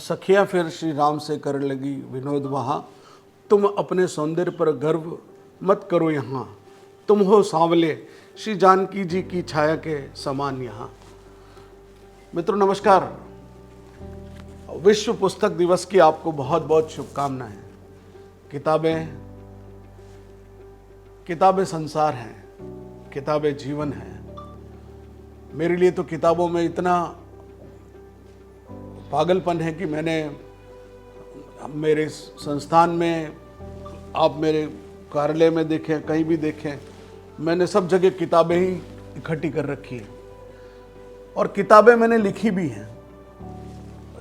सखियाँ फिर श्री राम से कर लगी विनोद वहाँ, तुम अपने सौंदर्य पर गर्व मत करो यहाँ, तुम हो सांवले श्री जानकी जी की छाया के समान यहाँ। मित्रों नमस्कार, विश्व पुस्तक दिवस की आपको बहुत बहुत शुभकामनाएं। किताबें संसार हैं, किताबें जीवन हैं। मेरे लिए तो किताबों में इतना पागलपन है कि मैंने मेरे संस्थान में, आप मेरे कार्यालय में देखें, कहीं भी देखें, मैंने सब जगह किताबें ही इकट्ठी कर रखी हैं और किताबें मैंने लिखी भी हैं।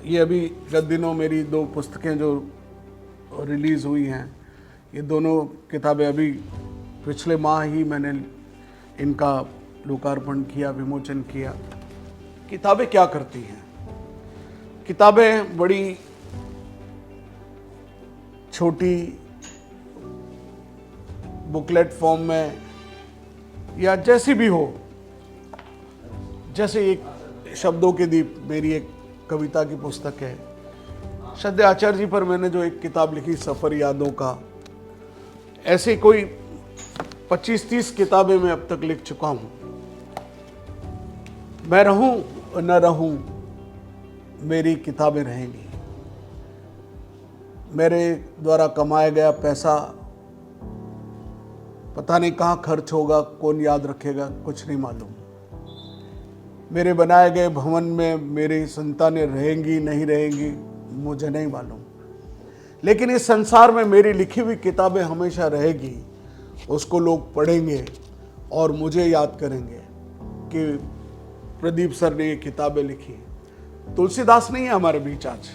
ये अभी गत दिनों मेरी 2 पुस्तकें जो रिलीज़ हुई हैं, ये दोनों किताबें अभी पिछले माह ही मैंने इनका लोकार्पण किया, विमोचन किया। किताबें क्या करती हैं? किताबें बड़ी छोटी बुकलेट फॉर्म में या जैसी भी हो, जैसे एक शब्दों के दीप मेरी एक कविता की पुस्तक है, श्रद्धेय आचार्य जी पर मैंने जो एक किताब लिखी सफ़र यादों का, ऐसे कोई 25-30 किताबें मैं अब तक लिख चुका हूँ। मैं रहूं न रहूं, मेरी किताबें रहेंगी। मेरे द्वारा कमाया गया पैसा पता नहीं कहाँ खर्च होगा, कौन याद रखेगा, कुछ नहीं मालूम। मेरे बनाए गए भवन में मेरी संतानें रहेंगी नहीं रहेंगी, मुझे नहीं मालूम। लेकिन इस संसार में मेरी लिखी हुई किताबें हमेशा रहेगी। उसको लोग पढ़ेंगे और मुझे याद करेंगे कि प्रदीप सर ने ये किताबें लिखी। तुलसीदास नहीं है हमारे बीच आज,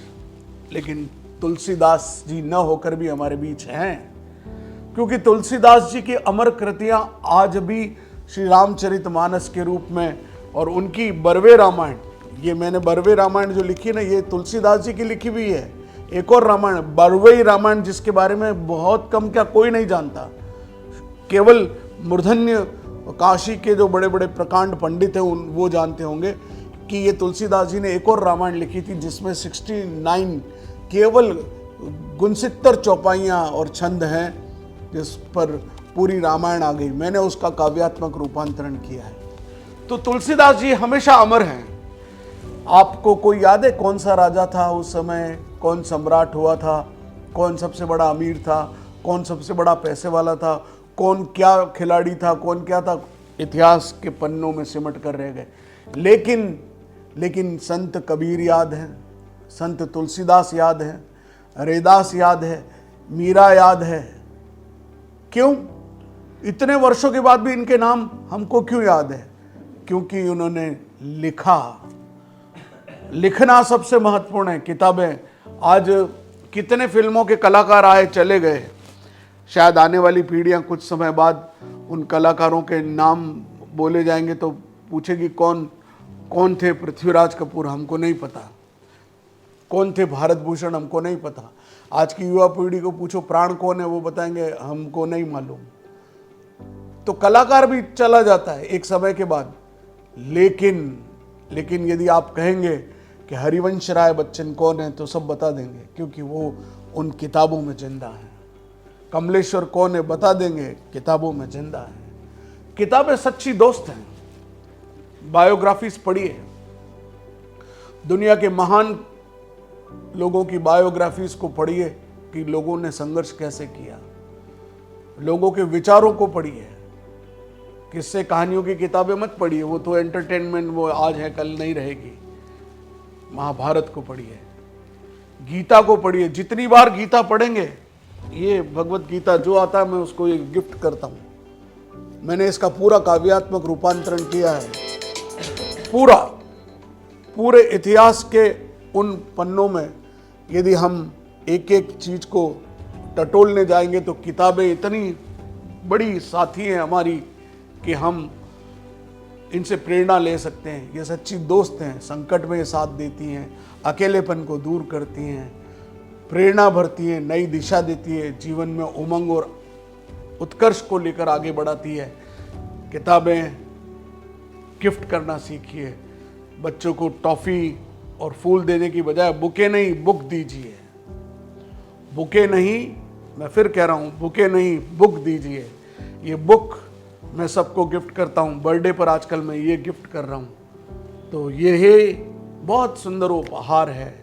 लेकिन तुलसीदास जी न होकर भी हमारे बीच हैं, क्योंकि तुलसीदास जी की अमर कृतियां आज भी श्री रामचरितमानस के रूप में, और उनकी बरवे रामायण, ये मैंने बरवे रामायण जो लिखी ना, ये तुलसीदास जी की लिखी हुई है। एक और रामायण बरवे रामायण, जिसके बारे में बहुत कम क्या कोई नहीं जानता, केवल मूर्धन्य काशी के जो बड़े बड़े प्रकांड पंडित हैं वो जानते होंगे कि ये तुलसीदास जी ने एक और रामायण लिखी थी जिसमें 69 केवल 69 चौपाइयाँ और छंद हैं, जिस पर पूरी रामायण आ गई। मैंने उसका काव्यात्मक रूपांतरण किया है। तो तुलसीदास जी हमेशा अमर हैं। आपको कोई याद है कौन सा राजा था उस समय, कौन सम्राट हुआ था, कौन सबसे बड़ा अमीर था, कौन सबसे बड़ा पैसे वाला था, कौन क्या खिलाड़ी था, कौन क्या था? इतिहास के पन्नों में सिमट कर रह गए। लेकिन संत कबीर याद हैं, संत तुलसीदास याद हैं, रैदास याद है, मीरा याद है। क्यों? इतने वर्षों के बाद भी इनके नाम हमको क्यों याद है? क्योंकि उन्होंने लिखा। लिखना सबसे महत्वपूर्ण है। किताबें, आज कितने फिल्मों के कलाकार आए चले गए, शायद आने वाली पीढ़ियां कुछ समय बाद उन कलाकारों के नाम बोले जाएंगे तो पूछेगी कौन थे पृथ्वीराज कपूर, हमको नहीं पता। कौन थे भारत भूषण, हमको नहीं पता। आज की युवा पीढ़ी को पूछो प्राण कौन है, वो बताएंगे हमको नहीं मालूम। तो कलाकार भी चला जाता है एक समय के बाद। लेकिन यदि आप कहेंगे कि हरिवंश राय बच्चन कौन है तो सब बता देंगे, क्योंकि वो उन किताबों में जिंदा है। कमलेश्वर कौन है बता देंगे, किताबों में जिंदा है। किताबें सच्ची दोस्त हैं। बायोग्राफीज पढ़िए, दुनिया के महान लोगों की बायोग्राफीज को पढ़िए कि लोगों ने संघर्ष कैसे किया। लोगों के विचारों को पढ़िए। किस्से कहानियों की किताबें मत पढ़िए, वो तो एंटरटेनमेंट, वो आज है कल नहीं रहेगी। महाभारत को पढ़िए, गीता को पढ़िए। जितनी बार गीता पढ़ेंगे, ये भगवत गीता जो आता है मैं उसको एक गिफ्ट करता हूँ। मैंने इसका पूरा काव्यात्मक रूपांतरण किया है। पूरे इतिहास के उन पन्नों में यदि हम एक एक चीज को टटोलने जाएंगे तो किताबें इतनी बड़ी साथी हैं हमारी कि हम इनसे प्रेरणा ले सकते हैं। ये सच्ची दोस्त हैं, संकट में साथ देती हैं, अकेलेपन को दूर करती हैं, प्रेरणा भरती है, नई दिशा देती है, जीवन में उमंग और उत्कर्ष को लेकर आगे बढ़ाती है। किताबें गिफ्ट करना सीखिए। बच्चों को टॉफ़ी और फूल देने की बजाय बुके नहीं बुक दीजिए। बुके नहीं, मैं फिर कह रहा हूँ, बुके नहीं बुक दीजिए। ये बुक मैं सबको गिफ्ट करता हूँ, बर्थडे पर आजकल मैं ये गिफ्ट कर रहा हूँ। तो ये बहुत सुंदर उपहार है।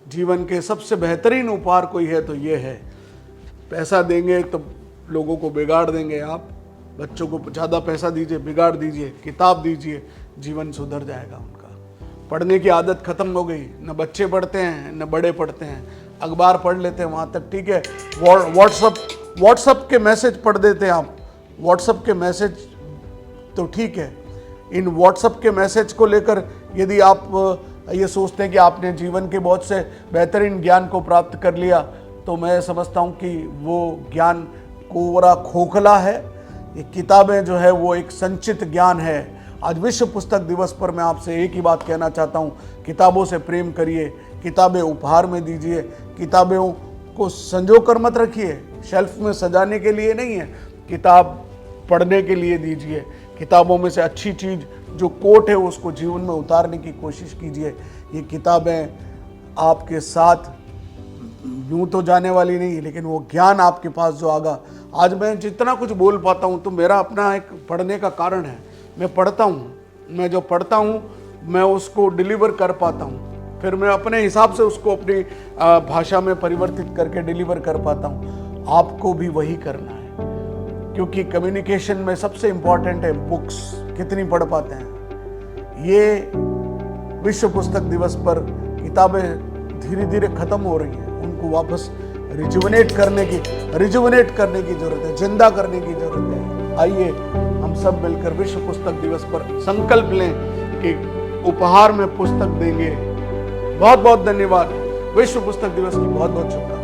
जीवन के सबसे बेहतरीन उपहार कोई है तो ये है। पैसा देंगे तो लोगों को बिगाड़ देंगे आप, बच्चों को ज़्यादा पैसा दीजिए, बिगाड़ दीजिए। किताब दीजिए, जीवन सुधर जाएगा उनका। पढ़ने की आदत खत्म हो गई, न बच्चे पढ़ते हैं न बड़े पढ़ते हैं। अखबार पढ़ लेते हैं, वहाँ तक ठीक है। व्हाट्सअप के मैसेज पढ़ देते हैं आप, व्हाट्सअप के मैसेज तो ठीक है। इन व्हाट्सअप के मैसेज को लेकर यदि आप ये सोचते हैं कि आपने जीवन के बहुत से बेहतरीन ज्ञान को प्राप्त कर लिया, तो मैं समझता हूँ कि वो ज्ञान कोरा खोखला है। ये किताबें जो है वो एक संचित ज्ञान है। आज विश्व पुस्तक दिवस पर मैं आपसे एक ही बात कहना चाहता हूँ, किताबों से प्रेम करिए, किताबें उपहार में दीजिए। किताबों को संजो कर मत रखिए, शेल्फ में सजाने के लिए नहीं है, किताब पढ़ने के लिए दीजिए। किताबों में से अच्छी चीज़ जो कोट है उसको जीवन में उतारने की कोशिश कीजिए। ये किताबें आपके साथ यूँ तो जाने वाली नहीं, लेकिन वो ज्ञान आपके पास जो आगा। आज मैं जितना कुछ बोल पाता हूँ तो मेरा अपना एक पढ़ने का कारण है। मैं पढ़ता हूँ, मैं जो पढ़ता हूँ मैं उसको डिलीवर कर पाता हूँ, फिर मैं अपने हिसाब से उसको अपनी भाषा में परिवर्तित करके डिलीवर कर पाता हूँ। आपको भी वही करना है, क्योंकि कम्युनिकेशन में सबसे इम्पॉर्टेंट है बुक्स, कितनी पढ़ पाते हैं। ये विश्व पुस्तक दिवस पर किताबें धीरे धीरे खत्म हो रही हैं, उनको वापस रिजुवनेट करने की जरूरत है, जिंदा करने की जरूरत है। आइए हम सब मिलकर विश्व पुस्तक दिवस पर संकल्प लें कि उपहार में पुस्तक देंगे। बहुत बहुत धन्यवाद। विश्व पुस्तक दिवस की बहुत बहुत शुभकामनाएं।